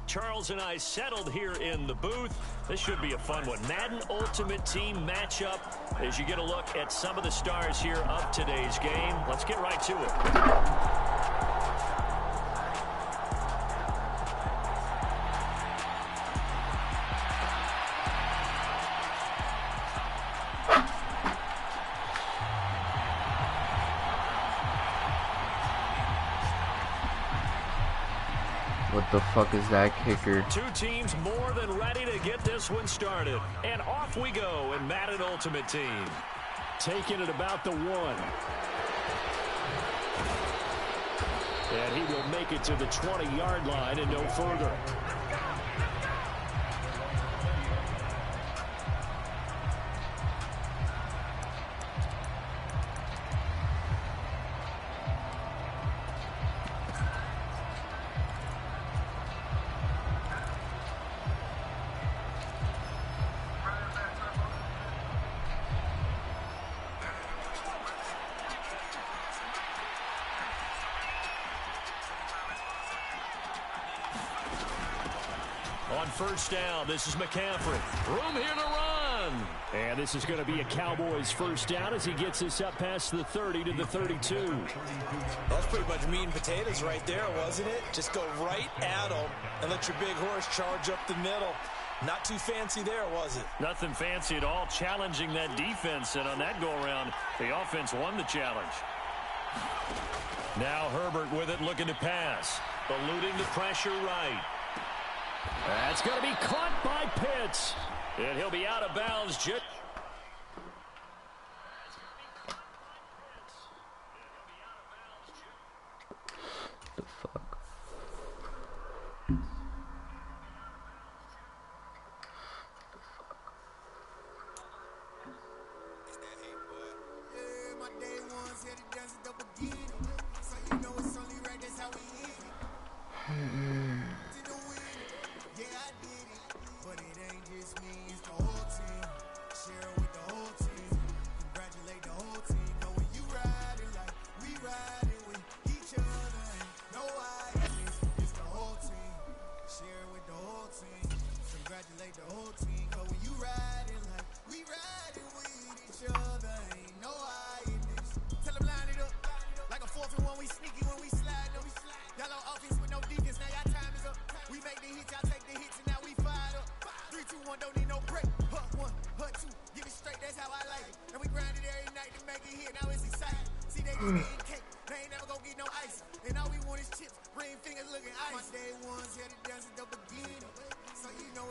Charles and I settled here in the booth. This should be a fun one. Madden Ultimate Team matchup as you get a look at some of the stars here of today's game. Let's get right to it. What the fuck is that kicker? Two teams more than ready to get this one started. And off we go in Madden Ultimate Team. Taking it about the 1. And he will make it to the 20-yard line and no further. On first down, this is McCaffrey. Room here to run. And this is going to be a Cowboys first down as he gets this up past the 30 to the 32. That's pretty much meat and potatoes right there, wasn't it? Just go right at them and let your big horse charge up the middle. Not too fancy there, was it? Nothing fancy at all, challenging that defense. And on that go-around, the offense won the challenge. Now Herbert with it, looking to pass. Eluding the pressure right. That's going to be caught by Pitts. And he'll be out of bounds. The fuck?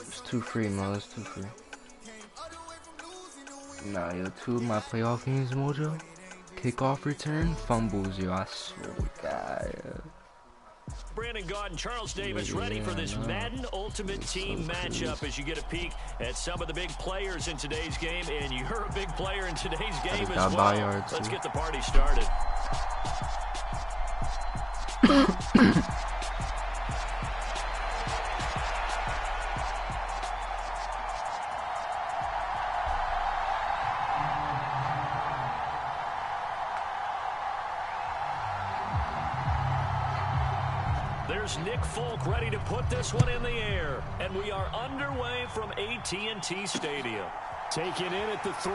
It's too free, man. It's too free. Nah, yo, 2 of my playoff games, Mojo. Kickoff return, fumbles, yo. I swear to God, yo. Brandon Gaud and Charles Davis ready for this Madden Ultimate Team matchup as you get a peek at some of the big players in today's game. And you're a big player in today's game as well. Let's get the party started. There's Nick Folk ready to put this one in the air. And we are underway from AT&T Stadium. Taken in at the 3.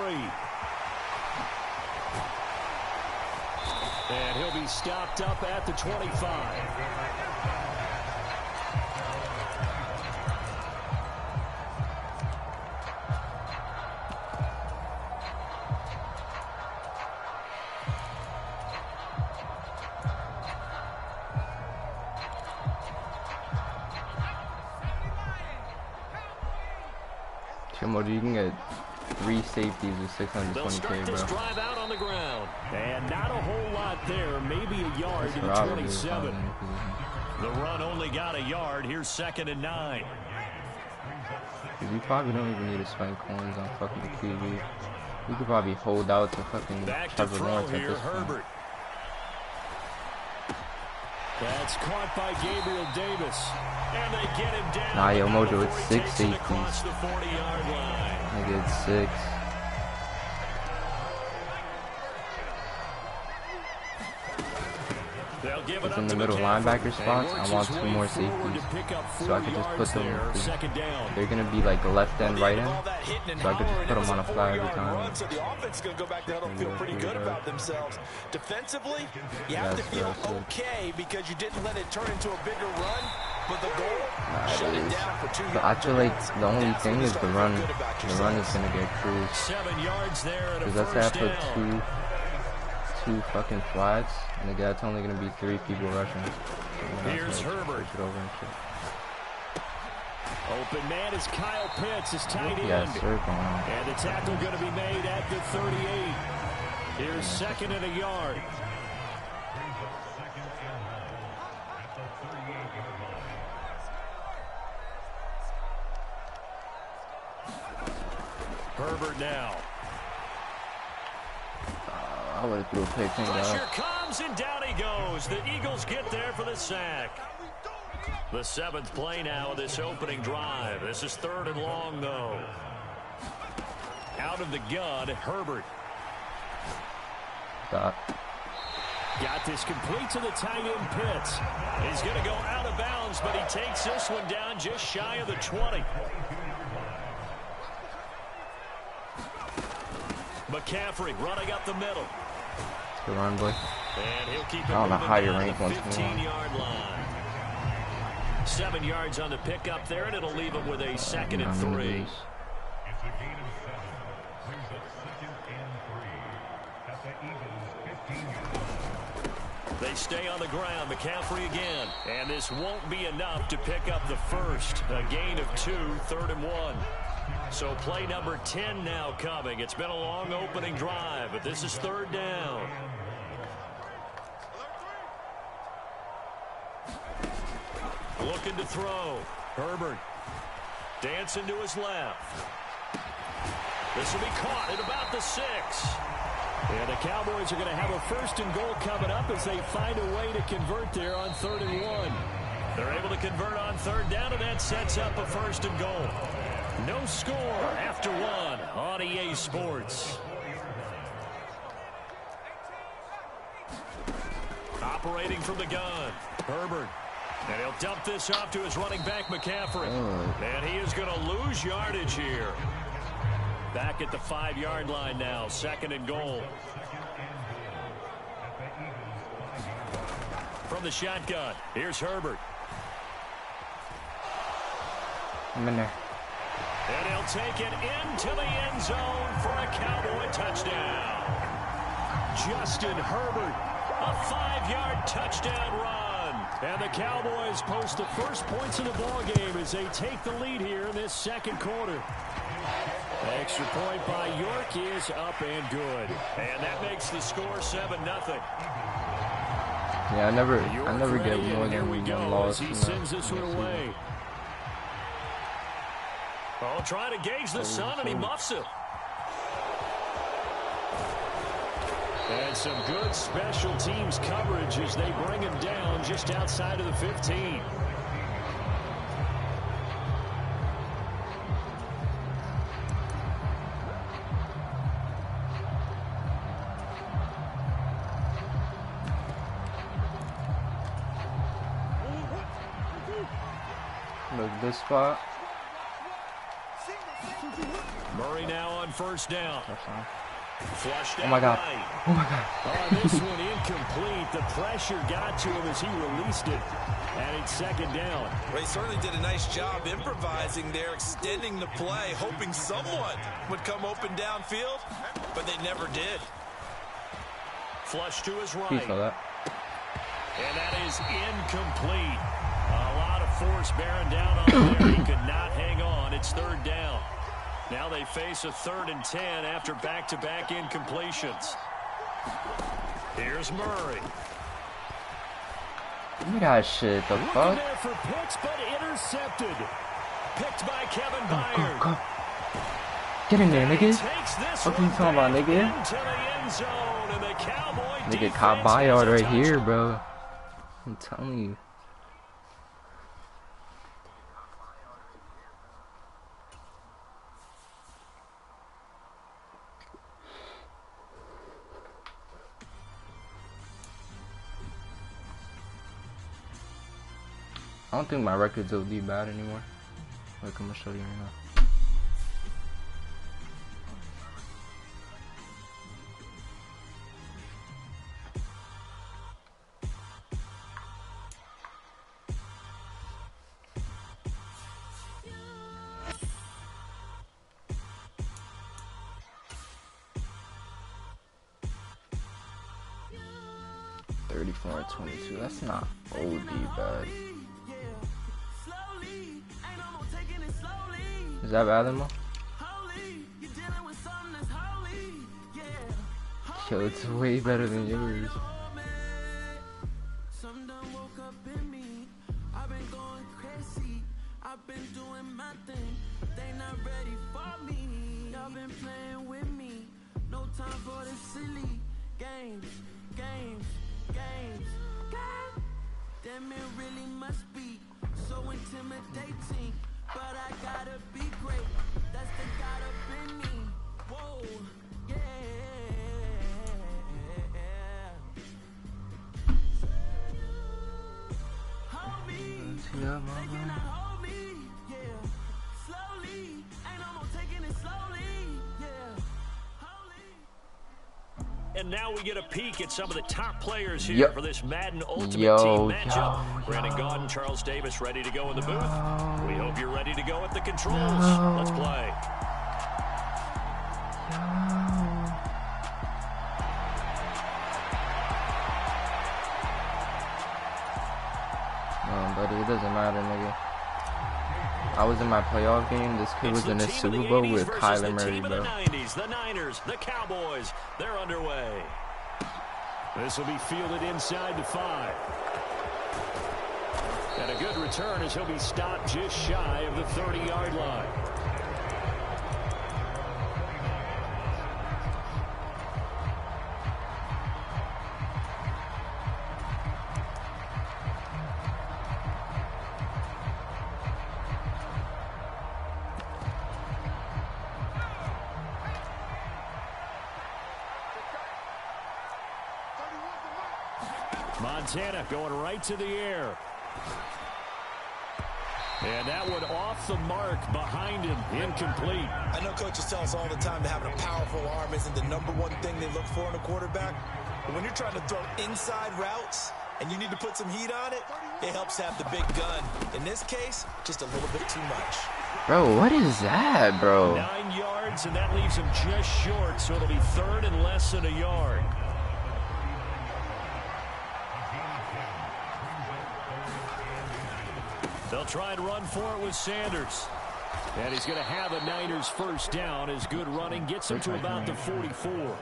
And he'll be stopped up at the 25. Mojo, you can get 3 safeties with 620K, bro. Drive out on the ground. And not a whole lot there. Maybe a yard to the 27. The run only got a yard. Here's 2nd and 9. You probably don't even need to spend coins on fucking the QB. You could probably hold out to fucking Trevor Lawrence at this point. That's caught by Gabriel Davis. And they get him down. Nah, yo, Mojo, it's 6 safeties. The 40-yard line. Nigga, it's 6. They'll give it safeties in the middle linebacker spots. I want 2 more safeties, so I could just put them. They're gonna be like left end, right end, so I could just put them on a fly every time. So the offense is going to go back to huddle, feel pretty good about themselves. Defensively, you have to feel okay because you didn't let it turn into a bigger run. But the goal, shut it down for 2 yards. But I feel like the only thing is the run. The run is gonna get cruised. 7 yards there. Because let's say I put two fucking flats, and that's only gonna be 3 people rushing. Here's Herbert. Open man is Kyle Pitts, his tight end. Yeah, circle. And the tackle going to be made at the 38. Here's 2nd and a yard. Herbert now. I would have threw a pick thing Pressure out. comes and down he goes. The Eagles get there for the sack. The 7th play now of this opening drive. This is 3rd and long, though. Out of the gun, Herbert. Got this complete to the tight end Pitts. He's going to go out of bounds, but he takes this one down just shy of the 20. McCaffrey running up the middle. Good run, boy. And he'll keep it I don't know how you moving rank down the 121. 15-yard line. 7 yards on the pickup there, and it'll leave him with a 2nd and 3. They stay on the ground. McCaffrey again. And this won't be enough to pick up the first. A gain of 2, 3rd and 1. So play number 10 now coming. It's been a long opening drive, but this is 3rd down. Looking to throw. Herbert dancing to his left. This will be caught at about the 6. And the Cowboys are going to have a 1st and goal coming up as they find a way to convert there on 3rd and 1. They're able to convert on 3rd down, and that sets up a 1st and goal. No score after 1 on EA Sports. Operating from the gun, Herbert. And he'll dump this off to his running back, McCaffrey. And he is going to lose yardage here. Back at the 5-yard line now, 2nd and goal. From the shotgun, here's Herbert. I'm in there. And he'll take it into the end zone for a Cowboy touchdown. Justin Herbert, a 5-yard touchdown run. And the Cowboys post the first points of the ballgame as they take the lead here in this 2nd quarter. Extra point by York is up and good. And that makes the score 7-0. Yeah, I never get more than one loss. He sends this one away. Oh, trying to gauge the sun, and he muffs it. And some good special teams coverage as they bring him down just outside of the 15. Look, this spot. Murray now on 1st down. Flushed Oh my God. right. Oh my God. This one incomplete. The pressure got to him as he released it. And it's 2nd down. Well, he certainly did a nice job improvising there, extending the play, hoping someone would come open downfield, but they never did. Flush to his right. He saw that. And that is incomplete. A lot of force bearing down on him there. He could not hang on. It's 3rd down. Now they face a 3rd and 10 after back-to-back incompletions. Here's Murray. Look at that shit. The Looking fuck? there for Pitts, but intercepted. Picked by Kevin Byard. Go. Get in there, nigga. What are you talking about, nigga? Nigga caught Byard right here, bro. I'm telling you. I don't think my records will be bad anymore. Like, I'm gonna show you right now. 34-22. That's not OD bad. Is that bad anymore? Yo, it's way better than yours. Damn, it really must be so intimidating, but I gotta be great. That's the God up in me. Whoa, yeah. Hold me, they cannot hold me, yeah. Slowly, ain't no more taking it slowly, yeah. And now we get a peek at some of the top players here for this Madden Ultimate Team matchup. Brandon Gaudin, Charles Davis ready to go in the booth. We hope you're ready to go at the controls. Let's play. No, buddy, it doesn't matter, nigga. I was in my playoff game. This kid was in the Super Bowl with Kyler Murray, bro. The Niners, the Cowboys, they're underway. This will be fielded inside the 5. And a good return as he'll be stopped just shy of the 30-yard line. Montana going right to the air. And that one off the mark behind him. Incomplete. I know coaches tell us all the time that having a powerful arm isn't the #1 thing they look for in a quarterback. But when you're trying to throw inside routes and you need to put some heat on it, it helps have the big gun. In this case, just a little bit too much. Bro, what is that, bro? 9 yards, and that leaves him just short, so it'll be 3rd and less than a yard. They'll try and run for it with Sanders. And he's going to have a Niners first down. His good running gets him to about the 44.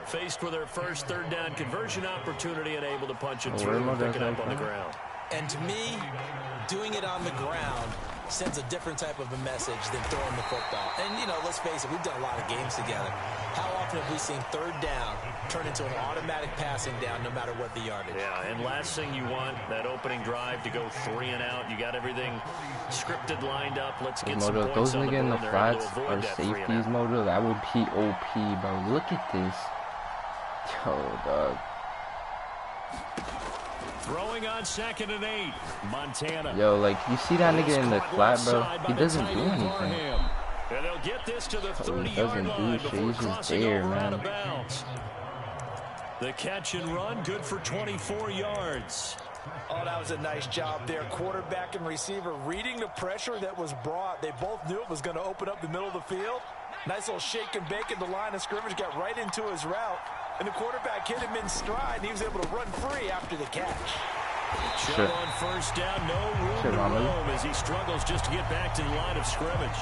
Faced with their first 3rd down conversion opportunity and able to punch it through and pick it up on the ground. And to me, doing it on the ground sends a different type of a message than throwing the football. And, you know, let's face it, we've done a lot of games together. How often have we seen 3rd down turn into an automatic passing down no matter what the yardage? Yeah, and last thing you want, that opening drive to go 3 and out. You got everything scripted, lined up. Let's get some points those on the nigga in the board. flats or safeties motor, that would be OP, bro. Look at this. Yo, dog. Throwing on 2nd and 8. Montana. Yo, like, you see that nigga in the flat, bro? He doesn't do anything. And they'll get this to the 30-yard he doesn't do shit. He's just there, man. The catch and run, good for 24 yards. Oh, that was a nice job there. Quarterback and receiver reading the pressure that was brought. They both knew it was going to open up the middle of the field. Nice little shake and bake at the line of scrimmage, got right into his route. And the quarterback hit him in stride, and he was able to run free after the catch. Shot on first down, no room to roam as he struggles just to get back to the line of scrimmage.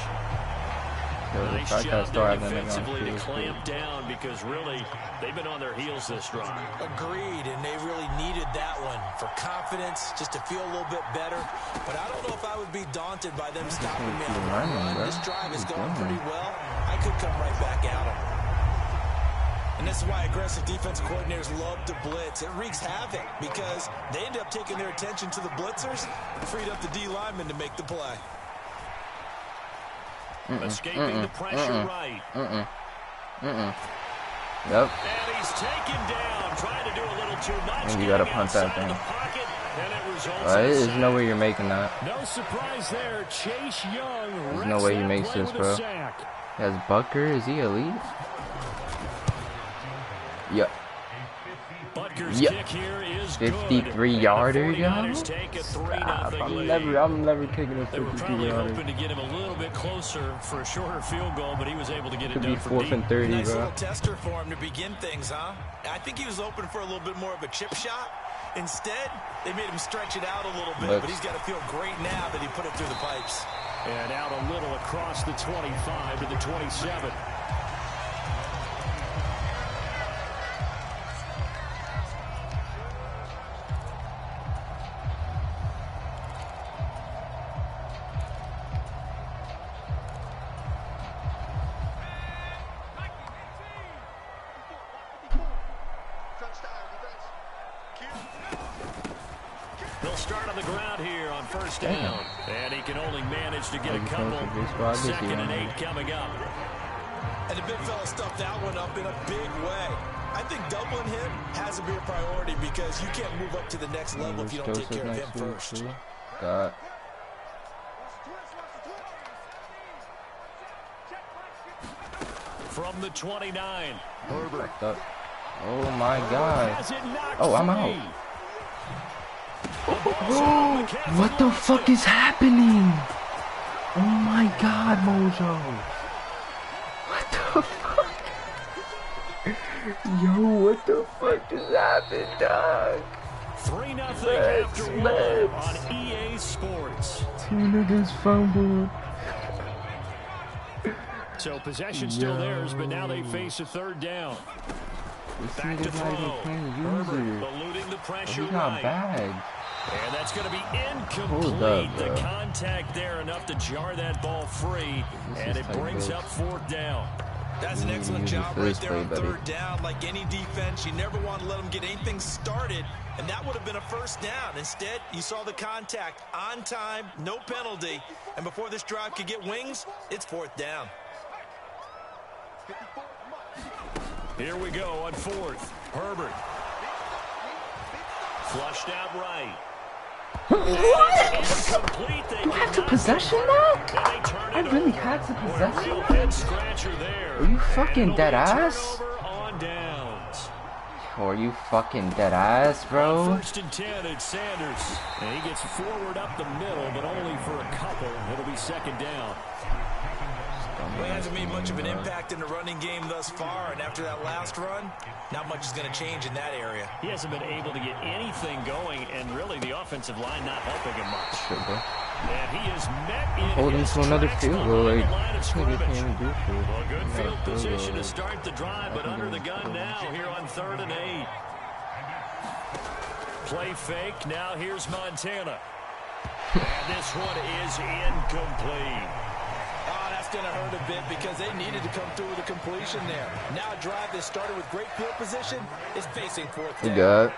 Nice job there defensively to clamp down because really they've been on their heels this drive. Agreed, and they really needed that one for confidence, just to feel a little bit better. But I don't know if I would be daunted by them stopping me on the run. This drive is going pretty well. I could come right back at them. And this is why aggressive defensive coordinators love to blitz. It wreaks havoc because they end up taking their attention to the blitzers and freed up the D linemen to make the play. Escaping the pressure right. Yep. And he's taken down, trying to do a little too much. And you gotta punt that thing. And it results There's no way you're making that. No surprise there. Chase Young. There's no way he makes this, bro. He has Butker. Is he elite? Yep. Yep. 53-yarder, yo. I'm never taking a 53-yarder. Hoping to get him a little bit closer for a shorter field goal, but he was able to get it done. Could be 4th and 30, nice bro. Little tester for him to begin things, huh? I think he was open for a little bit more of a chip shot. Instead, they made him stretch it out a little bit, but he's got to feel great now that he put it through the pipes. And out a little across the 25 to the 27. They'll start on the ground here on first down. And he can only manage to get a couple. 2nd and 8 coming up. And the big fella stuffed that one up in a big way. I think doubling him has to be a priority because you can't move up to the next level if you don't take care of him first. God. From the 29. Herbert. Oh my God. Oh, I'm out. Oh, what the fuck is happening? Oh my God, Mojo. What the fuck? Yo, what the fuck just happened, dog? 3-0 after 1 on EA Sports. 2 niggas fumbled. So possession still theirs, but now they face a 3rd down. Back to throw. Herbert eluding the pressure right. Bad. And that's going to be incomplete. The contact there enough to jar that ball free. And it brings up 4th down. That's an excellent job right there on 3rd down. Like any defense, you never want to let them get anything started. And that would have been a 1st down. Instead, you saw the contact on time, no penalty. And before this drive could get wings, it's 4th down. Here we go on 4th. Herbert. Flushed out right. What? You have to possession that? I really had to possession that? Are you fucking dead ass? Are you fucking dead ass, bro? 1st and 10, it's Sanders. And he gets forward up the middle, but only for a couple. It'll be 2nd down. Well, he hasn't made much of an impact in the running game thus far, and after that last run, not much is going to change in that area. He hasn't been able to get anything going, and really the offensive line not helping him much. And he is met in holding to another field goal, like, well, good field position to start the drive, but under the gun now here on 3rd and 8. Play fake, now here's Montana. And this one is incomplete. That's going to hurt a bit because they needed to come through with a completion there. Now a drive that started with great field position is facing 4th down. You got it.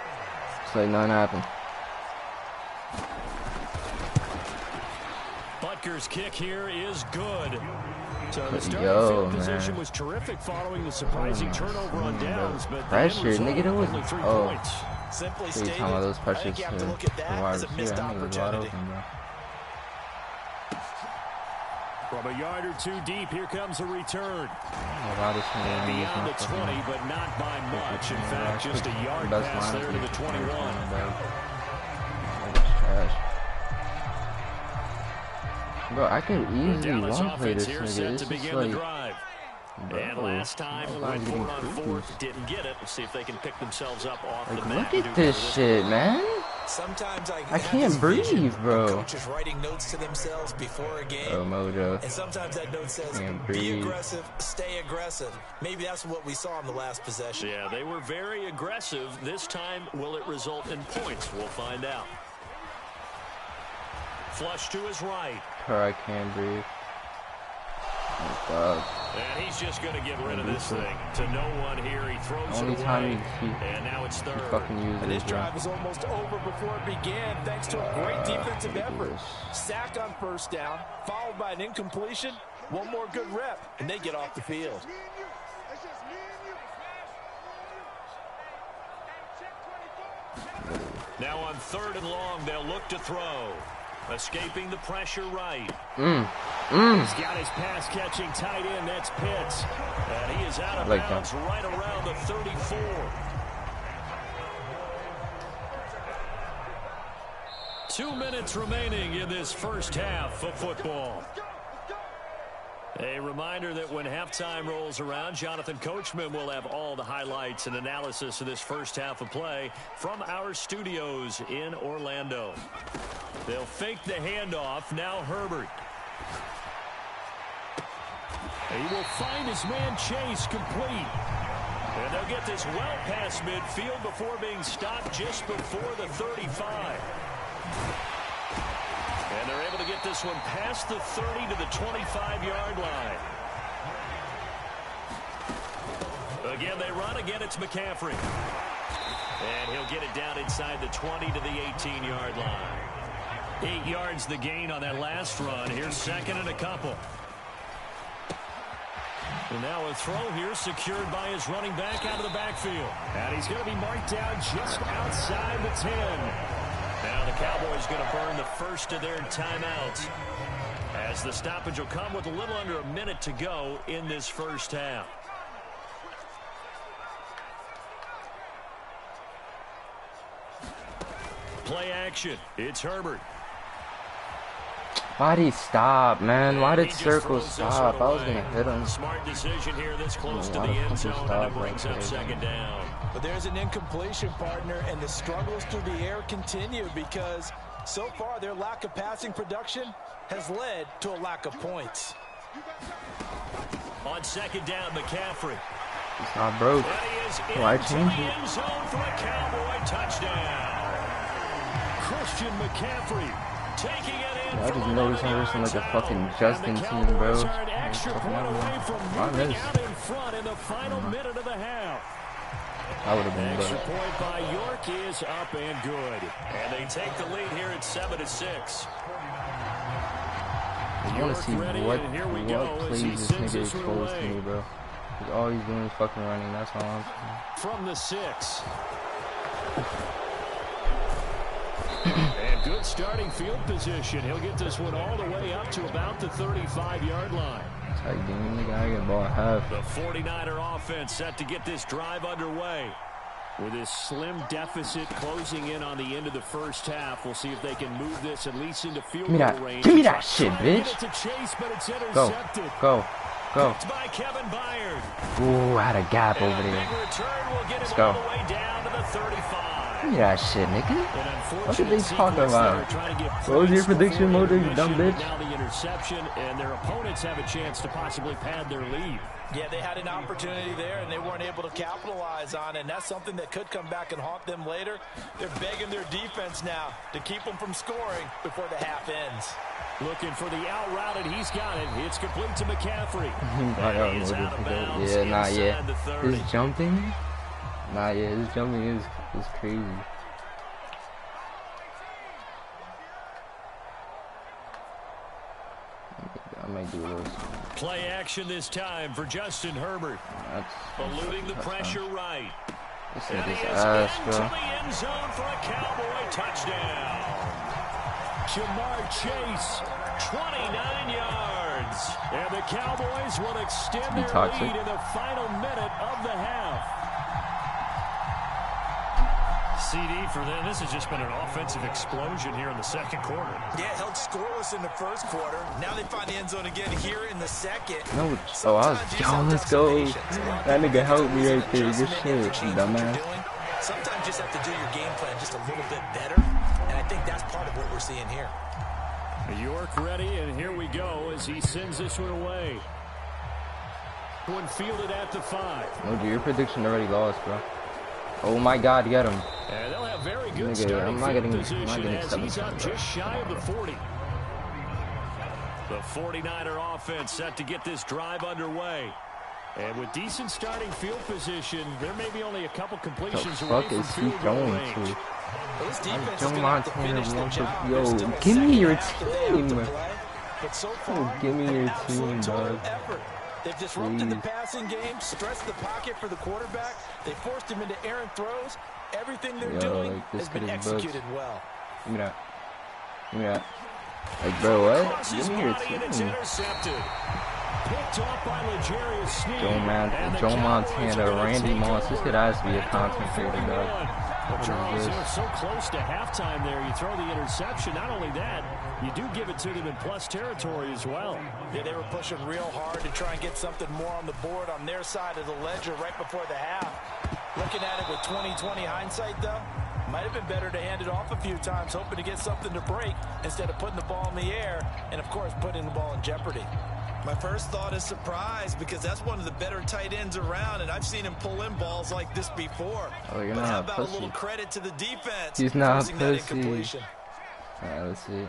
It's like nothing happened. Butker's kick here is good. So the starting field position was terrific following the surprising turnover on downs, but pressure, nigga, that was points. Simply stated, those I think you have to look at that as a missed opportunity. From a yard or 2 deep, here comes a return. Beyond the 20, but not by much. In fact, just a yard pass there to the 21. Bro, I could easily one-play this nigga. It's just like... And last time, went 4 on 4, didn't get it. Let's see if they can pick themselves up off the mat. Look at this shit, man. Sometimes I can't breathe, bro. Coaches writing notes to themselves before a game. Oh, Mojo. And sometimes that note says, be aggressive, stay aggressive. Maybe that's what we saw in the last possession. Yeah, they were very aggressive. This time, will it result in points? We'll find out. Flush to his right. I can't breathe. Oh, God. And he's just going to get rid of this thing. To no one here, he throws it away. And now it's 3rd. And this drive was almost over before it began, thanks to a great defensive effort. Sack on 1st down, followed by an incompletion. One more good rep, and they get off the field. Now on 3rd and long, they'll look to throw. Escaping the pressure right. He's got his pass-catching tight end. That's Pitts. And he is out of bounds right around the 34. Two minutes remaining in this first half of football. A reminder that when halftime rolls around, Jonathan Coachman will have all the highlights and analysis of this first half of play from our studios in Orlando. They'll fake the handoff. Now Herbert. He will find his man Chase complete. And they'll get this well past midfield before being stopped just before the 35. And they're able to get this one past the 30 to the 25-yard line. Again, they run. Again, it's McCaffrey. And he'll get it down inside the 20 to the 18-yard line. 8 yards the gain on that last run. Here's 2nd and a couple. And now a throw here secured by his running back out of the backfield. And he's going to be marked down just outside the 10. Now the Cowboys going to burn the first of their timeouts, as the stoppage will come with a little under a minute to go in this first half. Play action. It's Herbert. Why'd he stop, man? Why did Circle stop? I was going to hit him. Smart decision here this close to the end zone, and it brings up 2nd down. But there's an incompletion, partner, and the struggles through the air continue because so far their lack of passing production has led to a lack of points. On 2nd down, McCaffrey. He's not broke. Why change it? End zone for a Cowboy touchdown. Christian McCaffrey taking it in. I just noticed I'm versus like a fucking Justin team, bro. I missed. In front in the final minute of the half. I would have been Extra point by York is up and good. And they take the lead here at 7-6. I want to see what plays this nigga exposed to me, bro. Because all he's doing is fucking running. That's all I'm saying. From the 6. And good starting field position. He'll get this one all the way up to about the 35-yard line. Tight game, the guy get ball half. The 49er offense set to get this drive underway. With this slim deficit closing in on the end of the first half, we'll see if they can move this at least into field goal range. Give me that shit, bitch. Chase, but it's Go. By Kevin Byard. Ooh, I had a gap over there. Let's go. All the way down to the 35. Give me that shit, nigga. What are they talking about? What was your prediction, Motor, you dumb bitch? Now the interception, and their opponents have a chance to possibly pad their lead. Yeah, they had an opportunity there, and they weren't able to capitalize on it, and that's something that could come back and haunt them later. They're begging their defense now to keep them from scoring before the half ends. Looking for the out route, and he's got it. It's complete to McCaffrey. Yeah, not yet. His jumping? Not yet. His jumping is crazy. I might do this. Play action this time for Justin Herbert. Eluding the pressure right. This is his ass, bro. To the end zone for a Cowboy touchdown. Jamar Chase, 29 yards. And the Cowboys will extend their lead in the final minute of the half. CD for them. This has just been an offensive explosion here in the second quarter. Yeah, held scoreless in the first quarter. Now they find the end zone again here in the second. No, let's go. That nigga helped me right there. Good shit, dumbass. Sometimes you just have to do your game plan just a little bit better, and I think that's part of what we're seeing here. York ready, and here we go as he sends this one away. One fielded at the 5. No, dude, your prediction already lost, bro. Oh my God, get him. And they'll have very good starting field position as he's up just shy of the 40. The 49er offense set to get this drive underway. And with decent starting field position, there may be only a couple completions away from field goal range. Joe Montana wants to, yo, give me your team. Give me your team, dog. They've disrupted the passing game, stressed the pocket for the quarterback. They forced him into errant throws, Everything they're doing has been executed well. Give me that. Give me that. Like, bro, what? Give me your team. Picked off by Legarius Sneed. Joe Montana, Randy Moss. This could has to be a content creator, dog. Charles, you're so close to halftime there. You throw the interception. Not only that, you do give it to them in plus territory as well. Yeah, they were pushing real hard to try and get something more on the board on their side of the ledger right before the half. Looking at it with 20/20 hindsight, though, might have been better to hand it off a few times, hoping to get something to break instead of putting the ball in the air and, of course, putting the ball in jeopardy. My first thought is surprise because that's one of the better tight ends around, and I've seen him pull in balls like this before. Oh, you're but not how a about pussy. a little credit to the defense? He's not a that pussy. Alright, let's see.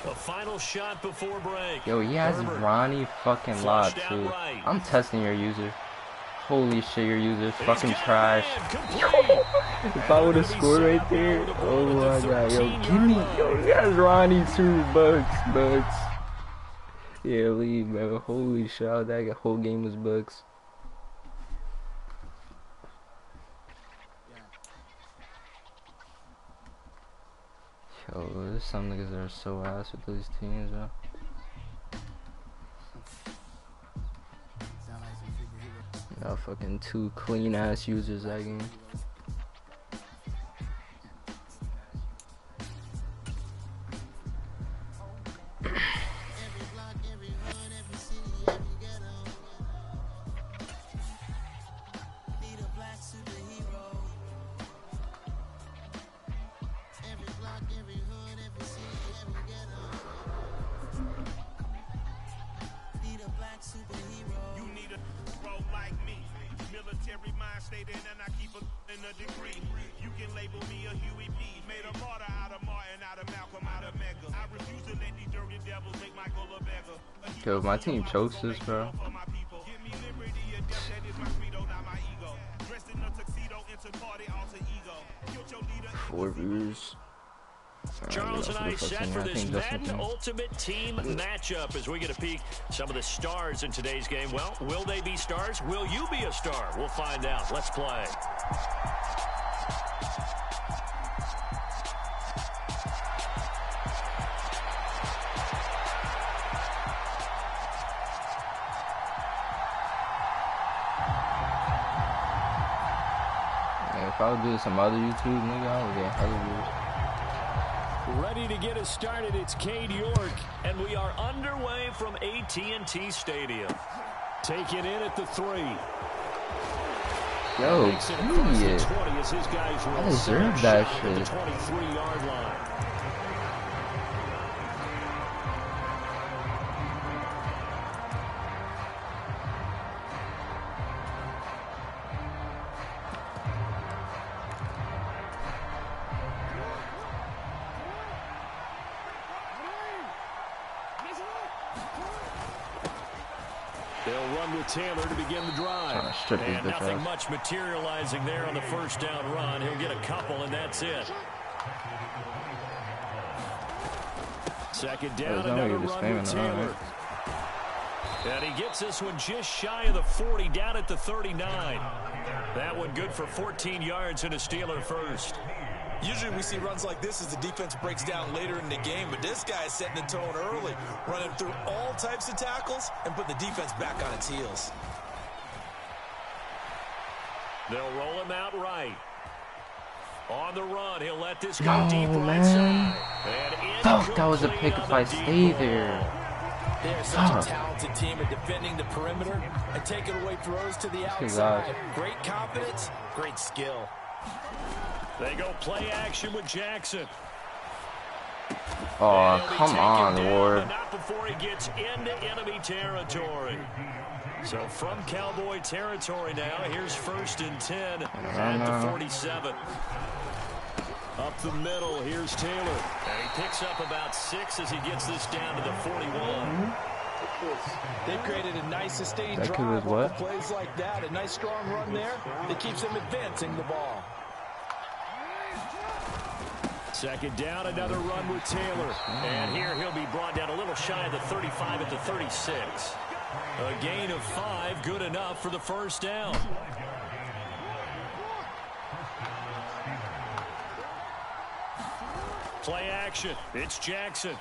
The final shot before break. Yo, he has Ronnie fucking Lott too. Right. I'm testing your user. Holy shit, your user's fucking trash. If I would have scored right there, oh my god, yo, give me, yo, he has Ronnie too, Bucks. Yeah, leave, bro. Holy shit, that whole game was Bucks. Yo, there's some niggas that are so ass with these teams, bro. Got fucking 2 clean ass users that game. Yo, if my team chokes this, bro. Four views. Charles and I set for this Madden Ultimate Team matchup as we get a peek some of the stars in today's game. Well, will they be stars? Will you be a star? We'll find out. Let's play. If I would do some other YouTube, nigga, I would get hella views. Ready to get us started, it's Cade York. And we are underway from AT&T Stadium. Taking in at the 3. Yo, idiot. I deserve that shit. The 23-yard line. They'll run with Taylor to begin the drive. And nothing much materializing there on the first down run. He'll get a couple, and that's it. Second down, another run with Taylor. And he gets this one just shy of the 40, down at the 39. That one good for 14 yards and a Steeler first. Usually we see runs like this as the defense breaks down later in the game, but this guy is setting the tone early, running through all types of tackles and putting the defense back on its heels. They'll roll him out right. On the run, he'll let this go deep right side. Fuck, that was a pick if I stay there. They're such a talented team at defending the perimeter and taking away throws to the outside. Great confidence, great skill. They go play action with Jackson. Oh, come on, Ward. Not before he gets into enemy territory. So from Cowboy territory now, here's 1st and 10 at the 47. Up the middle, here's Taylor. And he picks up about 6 as he gets this down to the 41. They've created a nice sustained drive with plays like that. A nice strong run there that keeps them advancing the ball. Second down, another run with Taylor. And here he'll be brought down a little shy of the 35 at the 36. A gain of 5, good enough for the first down. action. It's Jackson.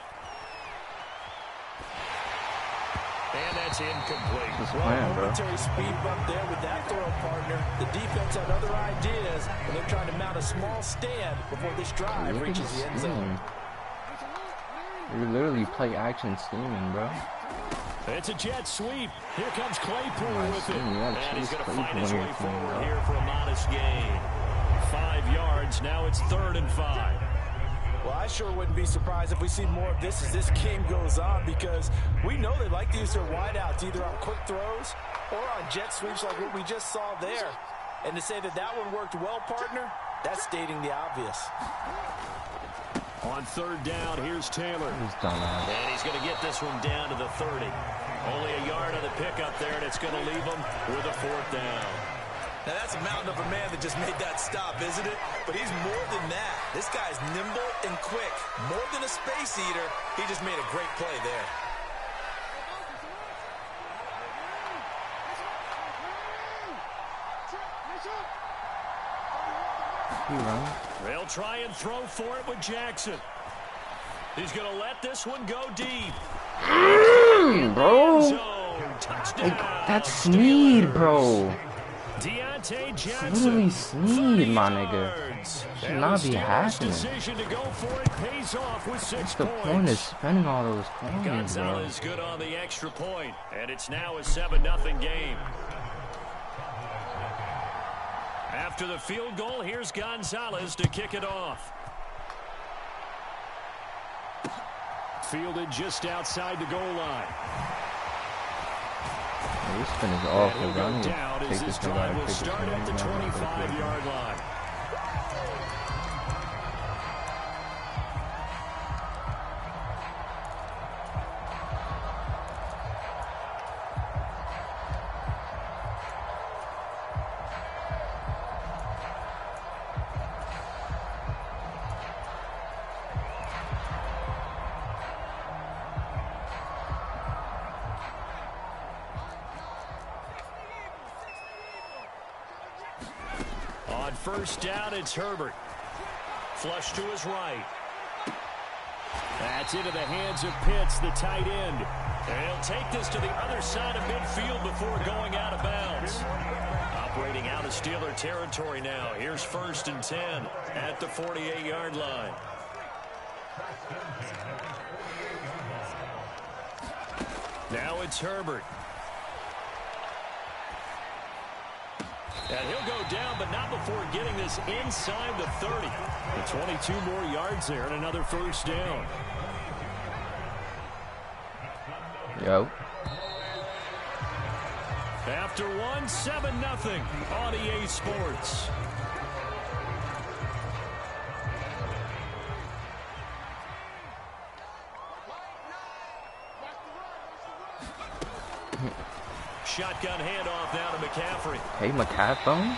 And that's incomplete. Momentary speed bump there with that throw, partner. The defense had other ideas, and they're trying to mount a small stand before this drive reaches the end zone. You literally play action scheming, bro. It's a jet sweep. Here comes Claypool with it. And he's going to find his way forward here for a modest gain. 5 yards. Now it's 3rd and 5. Well, I sure wouldn't be surprised if we see more of this as this game goes on, because we know they like to use their wideouts either on quick throws or on jet sweeps like what we just saw there. And to say that that one worked well, partner, that's stating the obvious. On 3rd down, here's Taylor. And he's going to get this one down to the 30. Only a yard on the pickup there, and it's going to leave him with a 4th down. Now, that's a mountain of a man that just made that stop, isn't it? But he's more than that. This guy's nimble and quick. More than a space eater, he just made a great play there. They'll try and throw for it with Jackson. He's going to let this one go deep. Bro. Like, that's Sneed, bro. Deontay Johnson. Literally Sneed, my nigga. Should not be happening. What's the point of spending all those coins, bro? Gonzalez good on the extra point, and it's now a 7-0 game. After the field goal, here's Gonzalez to kick it off. Fielded just outside the goal line. This spin is awful, bro. I'm down as this drive will start at the 25-yard line. On 1st down, it's Herbert. Flush to his right. That's into the hands of Pitts, the tight end. And he'll take this to the other side of midfield before going out of bounds. Operating out of Steeler territory now. Here's 1st and 10 at the 48-yard line. Now it's Herbert. And he'll go down, but not before getting this inside the 30. The 22 more yards there and another 1st down. Yo. After 7-0 on EA Sports. Shotgun handoff now to McCaffrey. Hey, McCaffrey.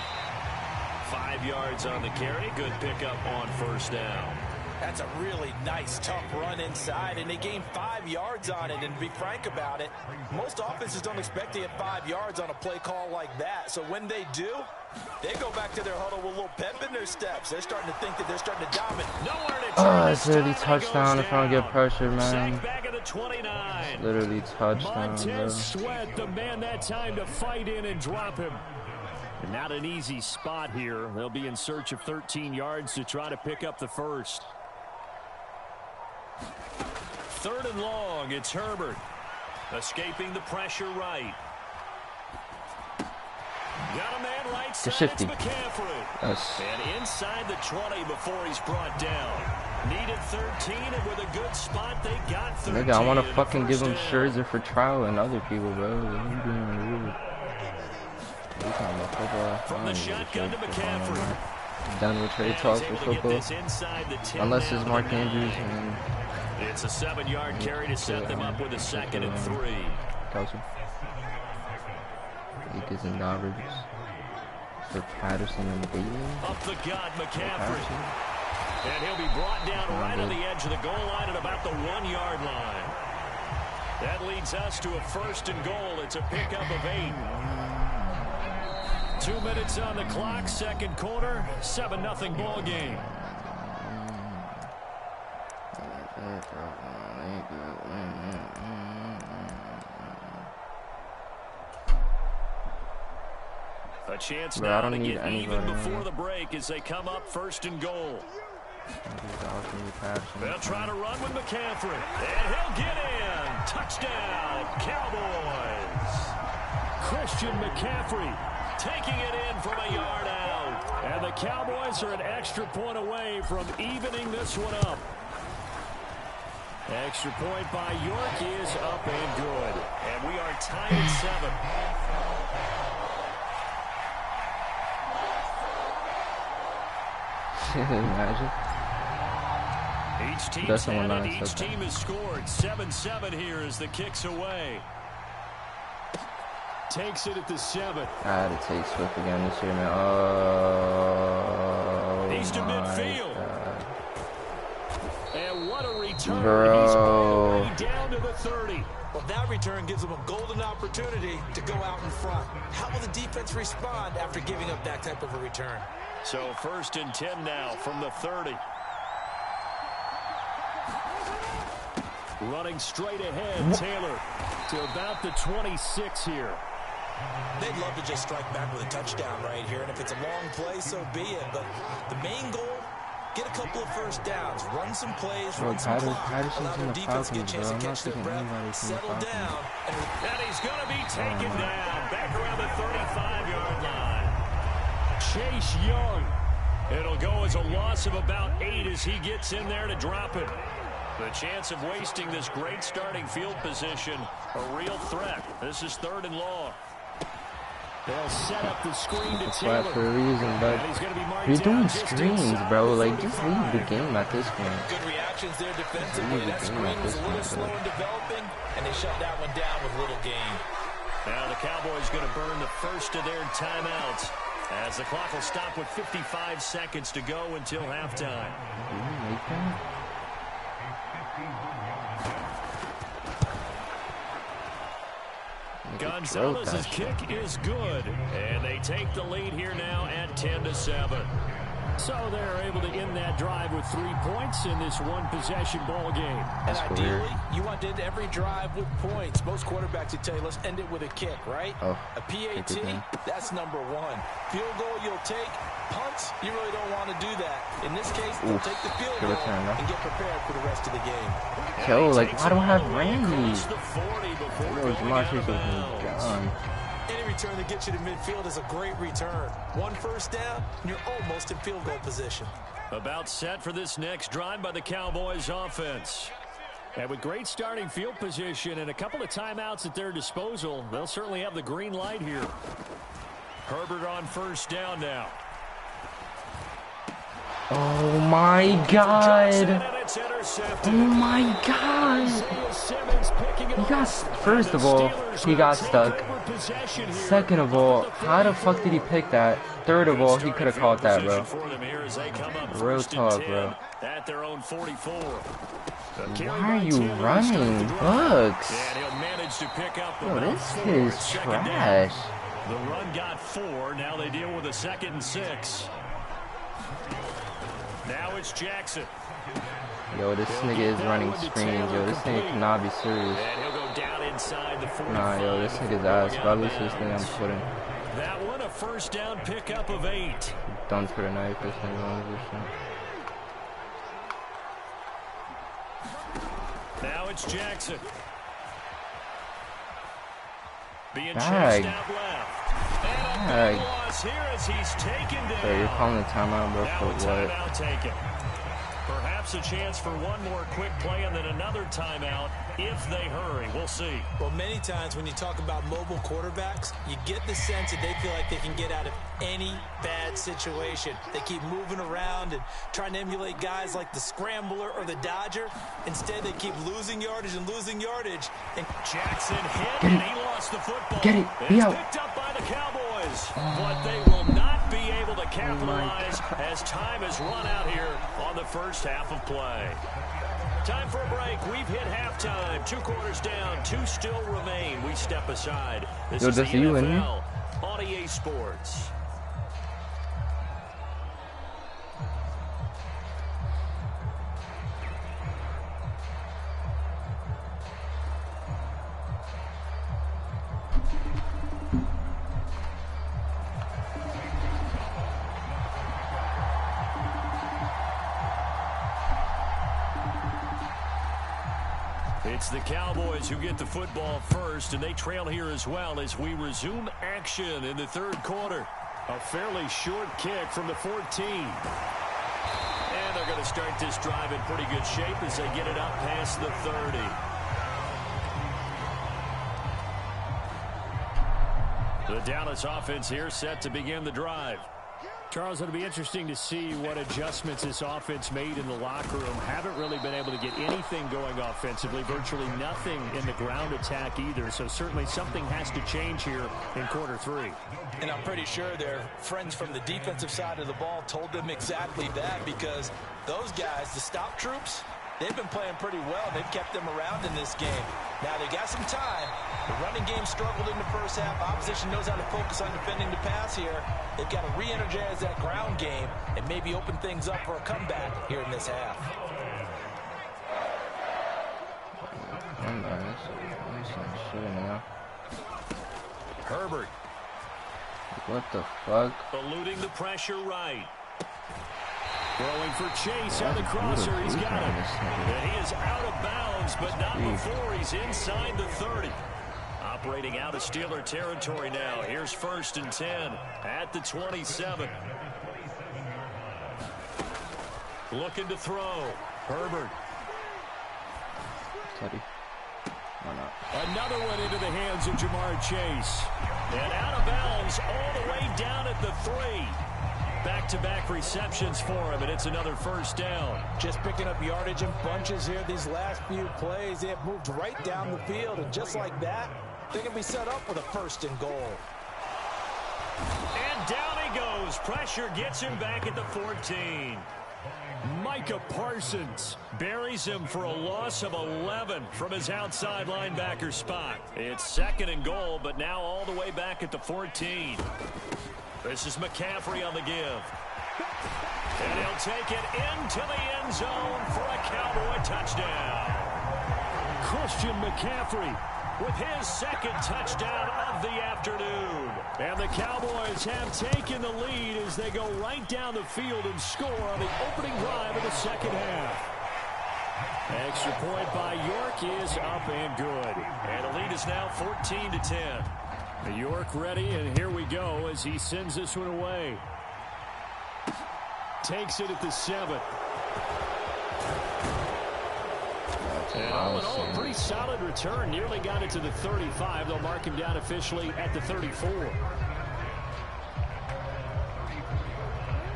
5 yards on the carry. Good pickup on 1st down. That's a really nice, tough run inside, and they gained 5 yards on it. And to be frank about it, most offenses don't expect to get 5 yards on a play call like that. So when they do, they go back to their huddle with a little pep in their steps. They're starting to think that they're starting to dominate. It's literally touchdown if I don't get pressure, man. Back at the 29. It's literally touchdown, Montez Sweat, the man that time to fight in and drop him. And not an easy spot here. They'll be in search of 13 yards to try to pick up the 1st. 3rd and long, it's Herbert. Escaping the pressure right. Got a man right side, it's McCaffrey. Yes. And inside the 20 before he's brought down. Needed 13, and with a good spot, they got 13. Nigga, I want to fucking give him Scherzer for trial and other people, bro. You doing weird. From the shotgun to McCaffrey. Done with trade talks for football. Unless it's Mark Andrews. And it's a 7-yard carry to set them up with a 2nd and 3. Kelsey. Akers and Dobbins. For Patterson and Bailey. Up the gut, McCaffrey. And he'll be brought down right on the edge of the goal line at about the 1-yard line. That leads us to a 1st and goal. It's a pickup of 8. 2 minutes on the clock, 2nd quarter, 7-0 ball game. A chance now to get even before the break as they come up 1st and goal. They'll try to run with McCaffrey, and he'll get in. Touchdown, Cowboys. Christian McCaffrey taking it in from a yard out. And the Cowboys are an extra point away from evening this one up. Extra point by York is up and good. And we are tied at 7. Imagine. Each team's had it. Each team has scored. 7-7 here as the kick's away. Takes it at the 7. I had to take Swift again this year, man. Oh, he's to midfield. God. And what a return. Bro. He's all the way down to the 30. Well, that return gives them a golden opportunity to go out in front. How will the defense respond after giving up that type of a return? So 1st and 10 now from the 30. Running straight ahead, Taylor to about the 26 here. They'd love to just strike back with a touchdown right here, and if it's a long play, so be it. But the main goal, get a couple of first downs, run some plays, run some clock, allow their defense to get a chance to catch their breath, settle down. And he's going to be taken down back around the 35-yard line. Chase Young. It'll go as a loss of about 8 as he gets in there to drop it. The chance of wasting this great starting field position, a real threat. This is 3rd and long. They'll set up the screen to Taylor. For a reason, but you're doing screens, bro. Like, just leave the game at this point. Good reactions there defensively. That screen was a little slow in developing, and they shut that one down with little gain. Now the Cowboys going to burn the first of their timeouts as the clock will stop with 55 seconds to go until halftime. Gonzalez's kick is good, and they take the lead here now at 10-7. So they're able to end that drive with 3 points in this one-possession ball game. And ideally, you want to end every drive with points. Most quarterbacks would tell you, let's end it with a kick, right? Oh, a PAT, that's number 1. Field goal you'll take. Punts, you really don't want to do that. In this case, they'll take the field goal and get prepared for the rest of the game. Yo, like, why do I have Randy? Yo, Jamar Chase was gone. Any return that gets you to midfield is a great return. 1 first down, and you're almost in field goal position. About set for this next drive by the Cowboys offense. And with great starting field position and a couple of timeouts at their disposal, they'll certainly have the green light here. Herbert on 1st down now. Oh my God! Oh my God! He got, first of all, he got stuck. Second of all, how the fuck did he pick that? Third of all, he could have caught that, bro. Real talk, bro. At their own 44. Why are you running, Bucks? And he'll manage to pick up Yo, this is trash. The run got 4. Now they deal with a 2nd and 6. Now it's Jackson. Yo, this nigga is running screens. Yo, this nigga cannot be serious. And he'll go down inside the 45. Nah, yo, this nigga's ass. If I lose this thing, I'm putting. That one a 1st down pickup of 8. Done for the night. This nigga owns this shit. Now it's Jackson. Being chased out left. And a loss here as he's taken down. So you're calling the timeout, bro, now for a what? Timeout taken. Perhaps a chance for one more quick play and then another timeout if they hurry. We'll see. Well, many times when you talk about mobile quarterbacks, you get the sense that they feel like they can get out of any bad situation. They keep moving around and trying to emulate guys like the Scrambler or the Dodger. Instead, they keep losing yardage and losing yardage. And Jackson hit, and he lost the football. Get it. Be out. Picked up by the Cowboys, but they will not be able to capitalize as time has run out here on the first half of play. Time for a break. We've hit halftime. 2 quarters down. 2 still remain. We step aside. This is the NFL on EA Sports. It's the Cowboys who get the football first, and they trail here as well as we resume action in the third quarter. A fairly short kick from the 14. And they're going to start this drive in pretty good shape as they get it up past the 30. The Dallas offense here set to begin the drive. Charles, it'll be interesting to see what adjustments this offense made in the locker room. Haven't really been able to get anything going offensively, virtually nothing in the ground attack either. So certainly something has to change here in quarter three. And I'm pretty sure their friends from the defensive side of the ball told them exactly that, because those guys, the stop troops, they've been playing pretty well. They've kept them around in this game. Now they got some time. The running game struggled in the first half. Opposition knows how to focus on defending the pass here. They've got to re-energize that ground game and maybe open things up for a comeback here in this half. Herbert. What the fuck? Eluding the pressure right. Throwing for Chase on the crosser. He's got it. And he is out of bounds, but not before he's inside the 30. Operating out of Steeler territory now. Here's 1st and 10 at the 27. Looking to throw. Herbert. Why not? Another one into the hands of Jamar Chase. And out of bounds all the way down at the 3. Back-to-back receptions for him, and it's another 1st down. Just picking up yardage in bunches here these last few plays. They have moved right down the field, and just like that, they're going to be set up with a 1st and goal. And down he goes. Pressure gets him back at the 14. Micah Parsons buries him for a loss of 11 from his outside linebacker spot. It's 2nd and goal, but now all the way back at the 14. This is McCaffrey on the give. And he'll take it into the end zone for a Cowboy touchdown. Christian McCaffrey with his 2nd touchdown of the afternoon. And the Cowboys have taken the lead as they go right down the field and score on the opening drive of the 2nd half. Extra point by York is up and good. And the lead is now 14-10. York ready, and here we go as he sends this one away. Takes it at the 7. And all in all, a pretty solid return. Nearly got it to the 35. They'll mark him down officially at the 34.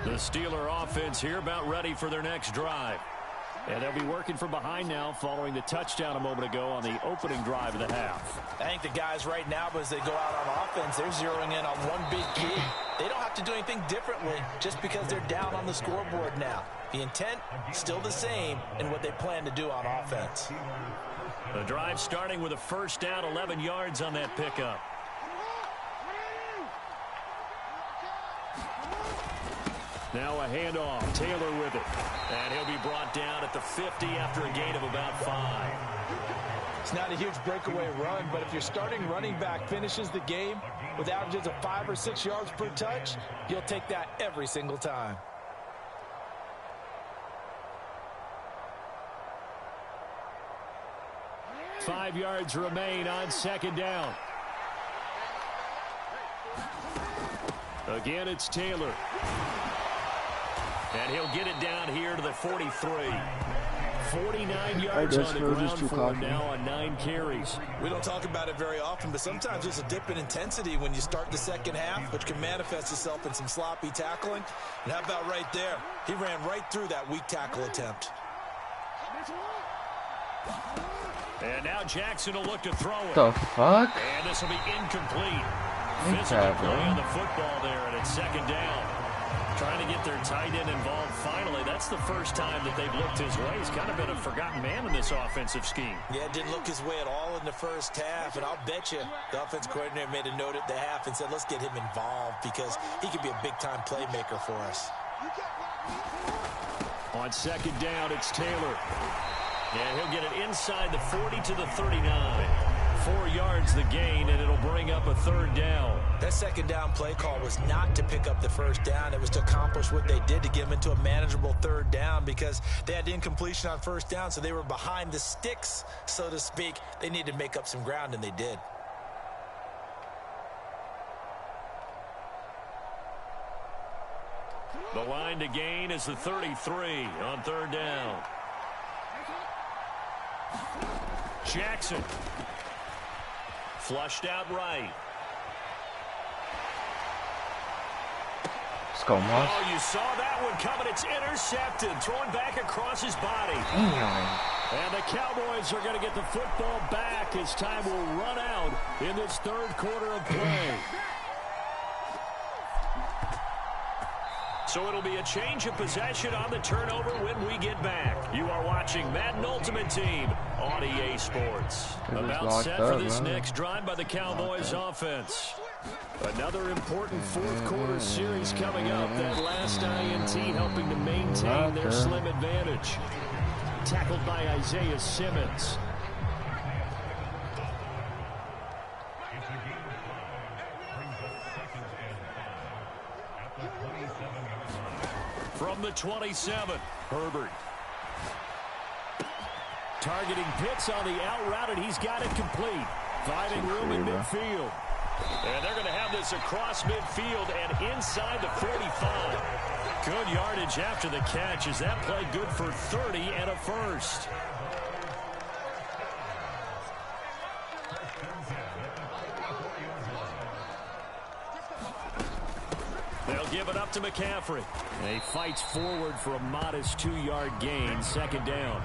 The Steeler offense here about ready for their next drive. And they'll be working from behind now following the touchdown a moment ago on the opening drive of the half. I think the guys right now, as they go out on offense, they're zeroing in on one big key. They don't have to do anything differently just because they're down on the scoreboard now. The intent, still the same in what they plan to do on offense. The drive starting with a 1st down, 11 yards on that pickup. Now a handoff. Taylor with it. And he'll be brought down at the 50 after a gain of about 5. It's not a huge breakaway run, but if your starting running back finishes the game with averages of 5 or 6 yards per touch, you'll take that every single time. Five yards remain on 2nd down. Again, it's Taylor. And he'll get it down here to the 43. 49 yards on the ground for him now on 9 carries. We don't talk about it very often, but sometimes there's a dip in intensity when you start the 2nd half, which can manifest itself in some sloppy tackling. And how about right there? He ran right through that weak tackle attempt. And now Jackson will look to throw it. The fuck? And this will be incomplete. Physical play on the football there, and it's 2nd down. Trying to get their tight end involved finally. That's the first time that they've looked his way. He's kind of been a forgotten man in this offensive scheme. Yeah, didn't look his way at all in the first half, and I'll bet you the offense coordinator made a note at the half and said, let's get him involved because he could be a big-time playmaker for us. On 2nd down, it's Taylor. And he'll get it inside the 40 to the 39. 4 yards the gain, and it'll bring up a 3rd down. That 2nd down play call was not to pick up the 1st down. It was to accomplish what they did to get them into a manageable 3rd down because they had incompletion on 1st down, so they were behind the sticks, so to speak. They needed to make up some ground, and they did. The line to gain is the 33 on 3rd down. Jackson. Flushed out right. Let's go, Moss. Oh, you saw that one coming. It's intercepted. Thrown back across his body. Damn. And the Cowboys are going to get the football back as time will run out in this 3rd quarter of play. So it'll be a change of possession on the turnover when we get back. You are watching Madden Ultimate Team on EA Sports. About set for this next drive by the Cowboys offense. Another important 4th quarter series coming up. That last INT helping to maintain their slim advantage. Tackled by Isaiah Simmons. From the 27, Herbert. Targeting Pitts on the out route, and he's got it complete. Finding room in midfield. And they're going to have this across midfield and inside the 45. Good yardage after the catch. Is that play good for 30 and a 1st? They'll give it up to McCaffrey. He fights forward for a modest 2-yard gain, 2nd down.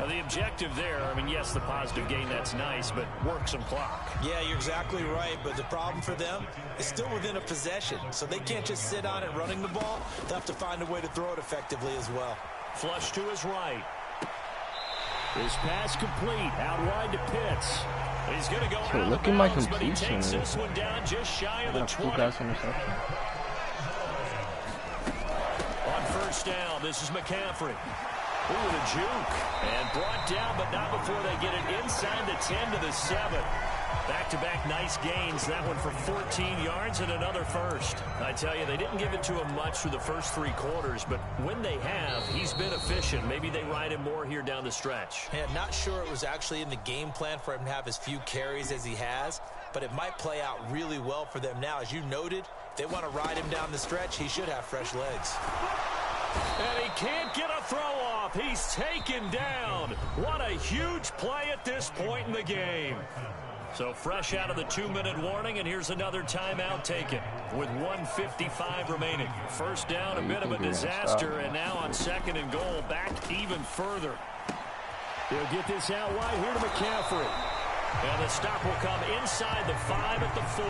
Now the objective there, I mean, yes, the positive gain, that's nice, but work some clock. Yeah, you're exactly right, but the problem for them is still within a possession, so they can't just sit on it running the ball. They'll have to find a way to throw it effectively as well. Flush to his right. His pass complete, out wide to Pitts. He's going to go out look of at my bounds, but he completion. takes this one down just shy of the 20. Pass interception. On 1st down, this is McCaffrey. Ooh, and a juke. And brought down, but not before they get it inside the 10 to the 7. Back-to-back nice gains. That one for 14 yards and another 1st. I tell you, they didn't give it to him much through the first 3 quarters, but when they have, he's been efficient. Maybe they ride him more here down the stretch. Yeah, not sure it was actually in the game plan for him to have as few carries as he has, but it might play out really well for them now. As you noted, if they want to ride him down the stretch, he should have fresh legs. And he can't get a throw off. He's taken down. What a huge play at this point in the game. So fresh out of the 2-minute warning, and here's another timeout taken with 1:55 remaining. 1st down, a bit of a disaster, and now on 2nd and goal, back even further. They'll get this out wide here to McCaffrey. And the stop will come inside the 5 at the 4.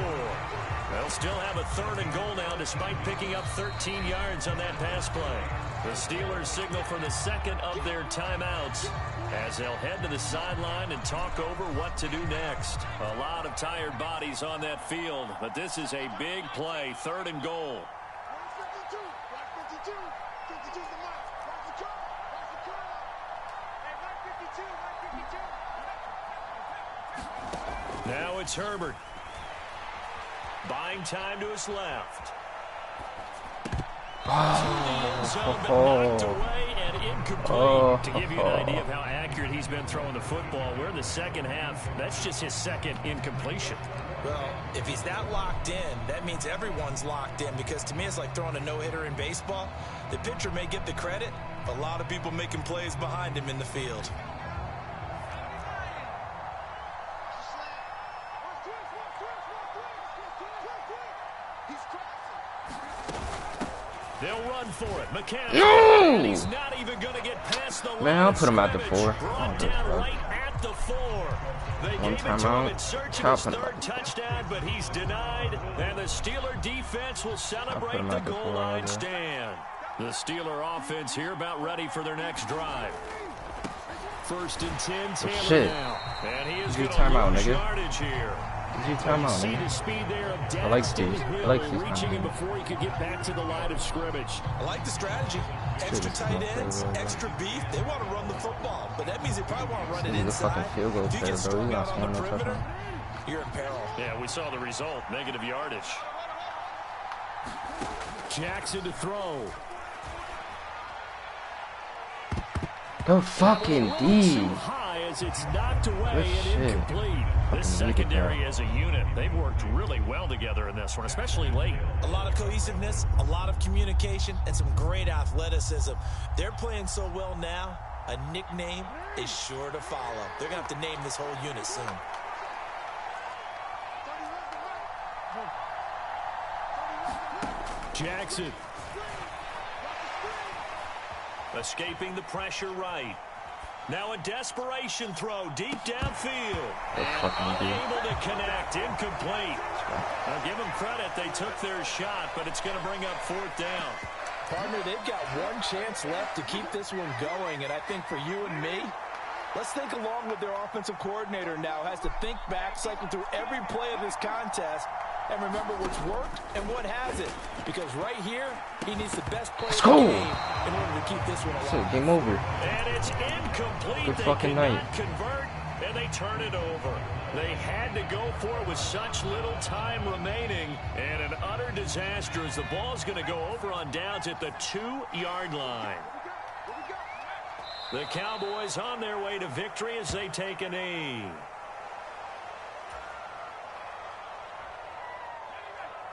They'll still have a 3rd and goal now despite picking up 13 yards on that pass play. The Steelers signal for the 2nd of their timeouts as they'll head to the sideline and talk over what to do next. A lot of tired bodies on that field, but this is a big play, 3rd and goal. Now it's Herbert. Buying time to his left. Knocked away and incomplete. To give you an idea of how accurate he's been throwing the football, we're in the 2nd half. That's just his 2nd incompletion. Well, if he's that locked in, that means everyone's locked in, because to me it's like throwing a no-hitter in baseball. The pitcher may get the credit, a lot of people making plays behind him in the field. They'll run for it. McCaffrey. No! And he's not even going to get past the line. Man, I'll put him at the 4. Brought down right at the 4. They gave it to him in search of his 3rd touchdown, but he's denied. And the Steeler defense will celebrate the goal line stand. The Steeler offense here about ready for their next drive. 1st and 10, Taylor now. And he is going to lose yardage here. Did you time out, See man? the speed there of I like Daxton these. I Hill like these reaching kind him of before he could get back to the line of scrimmage. I like the strategy. Extra tight ends, extra beef. They want to run the football, but that means they probably want to run it This is a inside. fucking field goal If you player, get bro. strung He's out not on the scoring no perimeter, touchdown. you're in peril. Yeah, we saw the result. Negative yardage. Jackson to throw. Go fucking D. Too high as it's knocked away Good and shit. incomplete. This secondary as a unit, they've worked really well together in this one, especially late. A lot of cohesiveness, a lot of communication, and some great athleticism. They're playing so well now, a nickname is sure to follow. They're going to have to name this whole unit soon. Jackson. Escaping the pressure right. Now a desperation throw deep downfield. And unable to connect. Incomplete. Now give them credit. They took their shot, but it's going to bring up fourth down. Partner, they've got one chance left to keep this one going, and I think for you and me, let's think along with their offensive coordinator now. Has to think back, cycle through every play of this contest, and remember what's worked and what hasn't. Because right here, he needs the best play of the game in order to keep this one alive. Game over. And it's incomplete. Good They fucking cannot night. convert, and they turn it over. They had to go for it with such little time remaining, and an utter disaster as the ball's going to go over on downs at the 2-yard line. The Cowboys on their way to victory as they take a knee.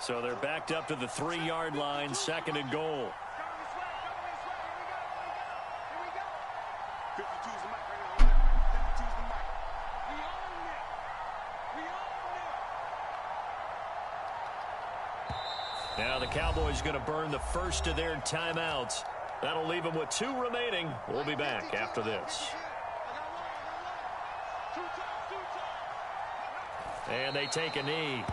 So they're backed up to the 3-yard line, second and goal. Now the Cowboys going to burn the first of their timeouts. That'll leave them with 2 remaining. We'll be back after this. And they take a knee.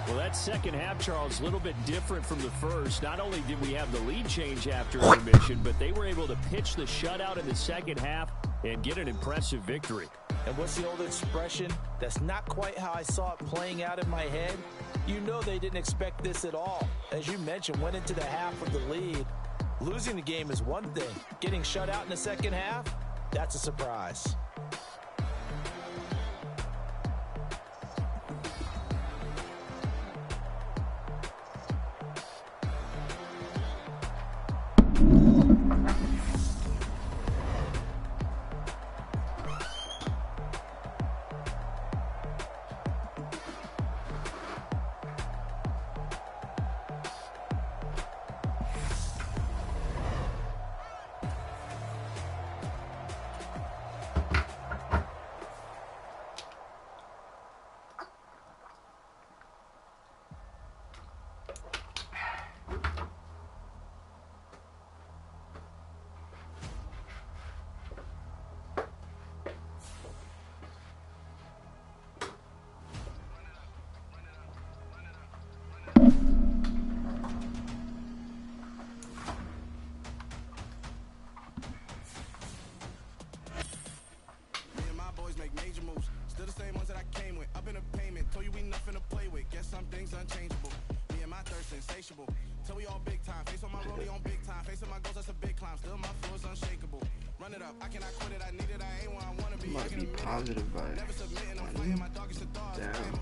Well, that second half, Charles, a little bit different from the first. Not only did we have the lead change after intermission, but they were able to pitch the shutout in the second half and get an impressive victory. And what's the old expression? That's not quite how I saw it playing out in my head. You know they didn't expect this at all. As you mentioned, went into the half with the lead. Losing the game is one thing. Getting shut out in the second half, that's a surprise. Must be positive vibes. Damn.